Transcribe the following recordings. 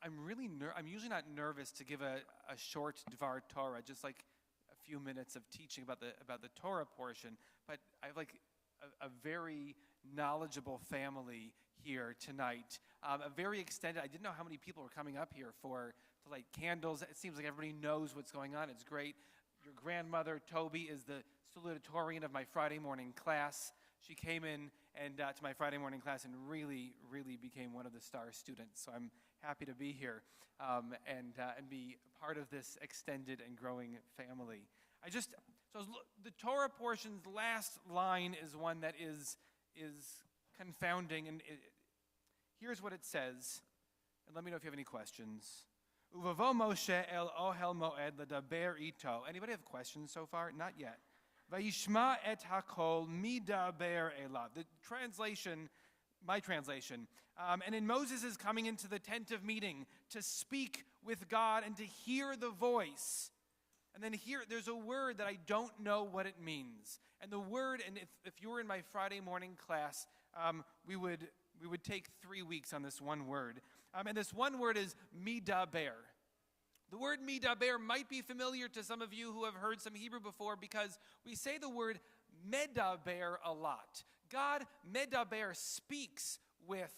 I'm usually not nervous to give a short Dvar Torah, just like a few minutes of teaching about the Torah portion. But I have like a very knowledgeable family here tonight. A very extended. I didn't know how many people were coming up here to light candles. It seems like everybody knows what's going on. It's great. Your grandmother Toby is the salutatorian of my Friday morning class. She came in and to my Friday morning class and really became one of the star students. So I'm happy to be here and be part of this extended and growing family. The Torah portion's last line is one that is confounding, and here's what it says. And let me know if you have any questions. Uvavo Moshe el ohel moed ledaber ito. Anybody have questions so far? Not yet. Vayishma et hakol midaber elav. The translation, my translation. And in Moses is coming into the tent of meeting to speak with God and to hear the voice. And then here, there's a word that I don't know what it means. And the word, and if you were in my Friday morning class, we would take 3 weeks on this one word. And this one word is Medaber. The word Medaber might be familiar to some of you who have heard some Hebrew before because we say the word Medaber a lot. God, Medaber, speaks with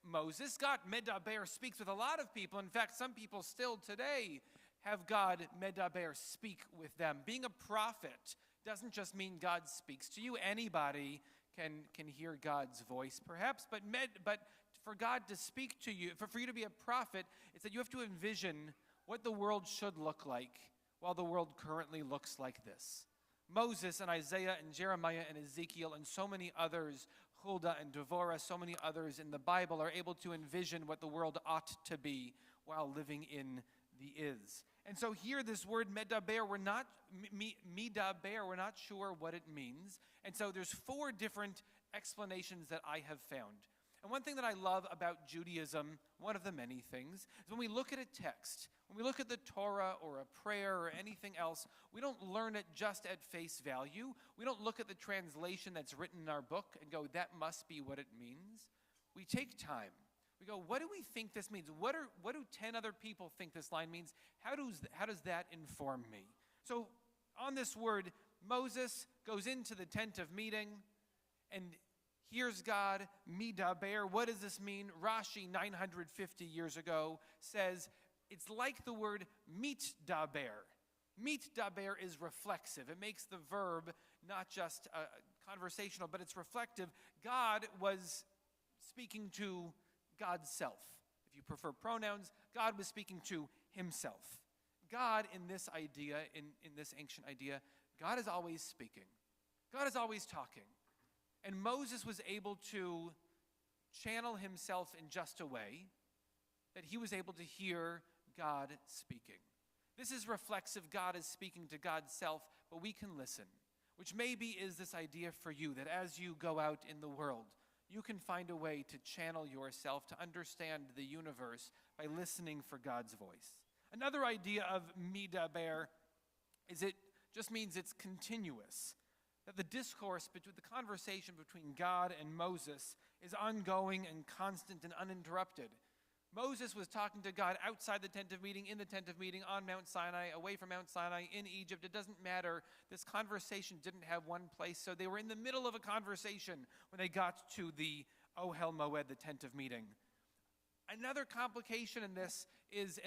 Moses. God, Medaber, speaks with a lot of people. In fact, some people still today have God, Medaber, speak with them. Being a prophet doesn't just mean God speaks to you. Anybody can hear God's voice, perhaps, but for God to speak to you, for you to be a prophet, it's that you have to envision what the world should look like while the world currently looks like this. Moses and Isaiah and Jeremiah and Ezekiel and so many others, Huldah and Devorah, so many others in the Bible are able to envision what the world ought to be while living in the is. And so here, this word Medaber, we're not sure what it means. And so there's 4 different explanations that I have found. And one thing that I love about Judaism, one of the many things, is when we look at a text, when we look at the Torah or a prayer or anything else, we don't learn it just at face value. We don't look at the translation that's written in our book and go, that must be what it means. We take time. We go, what do we think this means? What do 10 other people think this line means? How does that inform me? So on this word, Moses goes into the tent of meeting and hears God, Medaber. What does this mean? Rashi, 950 years ago, says it's like the word mitdaber. Mitdaber is reflexive. It makes the verb not just conversational, but it's reflective. God was speaking to God's self. If you prefer pronouns, God was speaking to himself. God, in this idea, in this ancient idea, God is always speaking. God is always talking. And Moses was able to channel himself in just a way that he was able to hear God speaking. This is reflexive. God is speaking to God's self, but we can listen, which maybe is this idea for you that as you go out in the world, you can find a way to channel yourself, to understand the universe by listening for God's voice. Another idea of Medaber is it just means it's continuous. That the discourse, the conversation between God and Moses is ongoing and constant and uninterrupted. Moses was talking to God outside the tent of meeting, in the tent of meeting, on Mount Sinai, away from Mount Sinai, in Egypt. It doesn't matter. This conversation didn't have one place, so they were in the middle of a conversation when they got to the Ohel Moed, the tent of meeting. Another complication in this is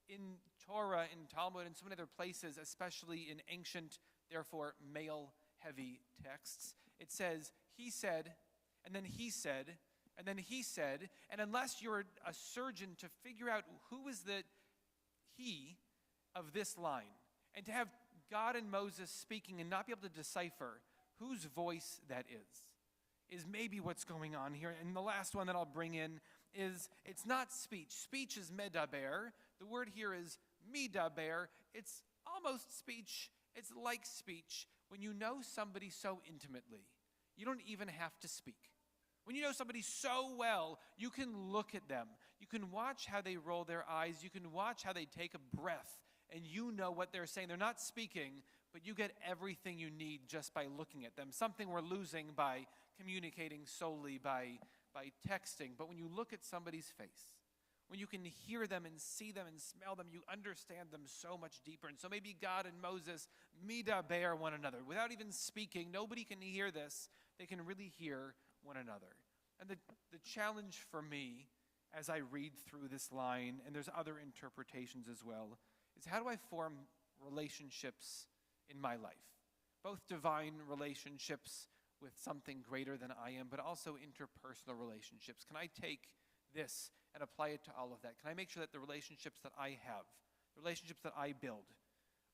in Torah, in Talmud, and so many other places, especially in ancient, therefore male-heavy texts. It says, he said, and then he said, and then he said, and unless you're a surgeon to figure out who is the he of this line, and to have God and Moses speaking and not be able to decipher whose voice that is maybe what's going on here. And the last one that I'll bring in is, it's not speech. Speech is medaber. The word here is medaber. It's almost speech. It's like speech. When you know somebody so intimately, you don't even have to speak. When you know somebody so well, you can look at them. You can watch how they roll their eyes. You can watch how they take a breath, and you know what they're saying. They're not speaking, but you get everything you need just by looking at them. Something we're losing by communicating solely by texting. But when you look at somebody's face, When you can hear them and see them and smell them, you understand them so much deeper. And so maybe God and Moses Medaber one another. Without even speaking, nobody can hear this. They can really hear one another. And the challenge for me as I read through this line, and there's other interpretations as well, is how do I form relationships in my life? Both divine relationships with something greater than I am, but also interpersonal relationships. Can I take this and apply it to all of that? Can I make sure that the relationships that I have, the relationships that I build,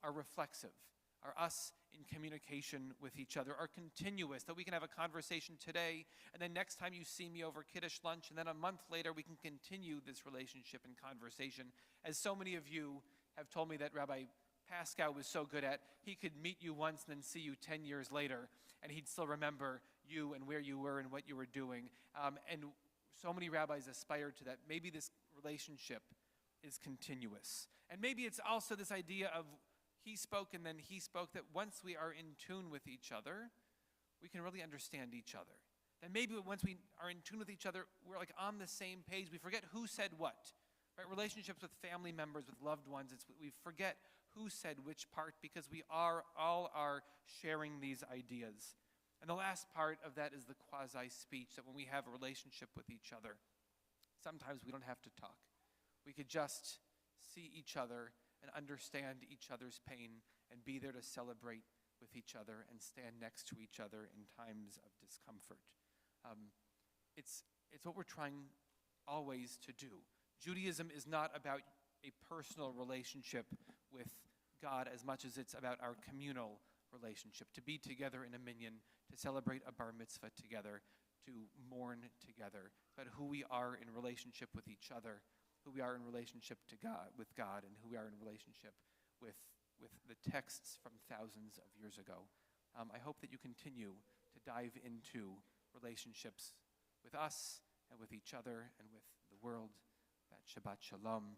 are reflexive, are us in communication with each other, are continuous, that we can have a conversation today, and then next time you see me over Kiddush lunch, and then a month later we can continue this relationship and conversation. As so many of you have told me that Rabbi Pascal was so good at, he could meet you once and then see you 10 years later, and he'd still remember you and where you were and what you were doing. And so many rabbis aspire to that. Maybe this relationship is continuous. And maybe it's also this idea of he spoke and then he spoke, that once we are in tune with each other, we can really understand each other. And maybe once we are in tune with each other, we're like on the same page. We forget who said what. Right? Relationships with family members, with loved ones, we forget who said which part, because we all are sharing these ideas. And the last part of that is the quasi-speech, that when we have a relationship with each other, sometimes we don't have to talk. We could just see each other and understand each other's pain and be there to celebrate with each other and stand next to each other in times of discomfort. It's what we're trying always to do. Judaism is not about a personal relationship with God as much as it's about our communal relationship, to be together in a minyan, to celebrate a bar mitzvah together, to mourn together, about who we are in relationship with each other, who we are in relationship to God, with God, and who we are in relationship with the texts from thousands of years ago. I hope that you continue to dive into relationships with us and with each other and with the world. Shabbat Shalom.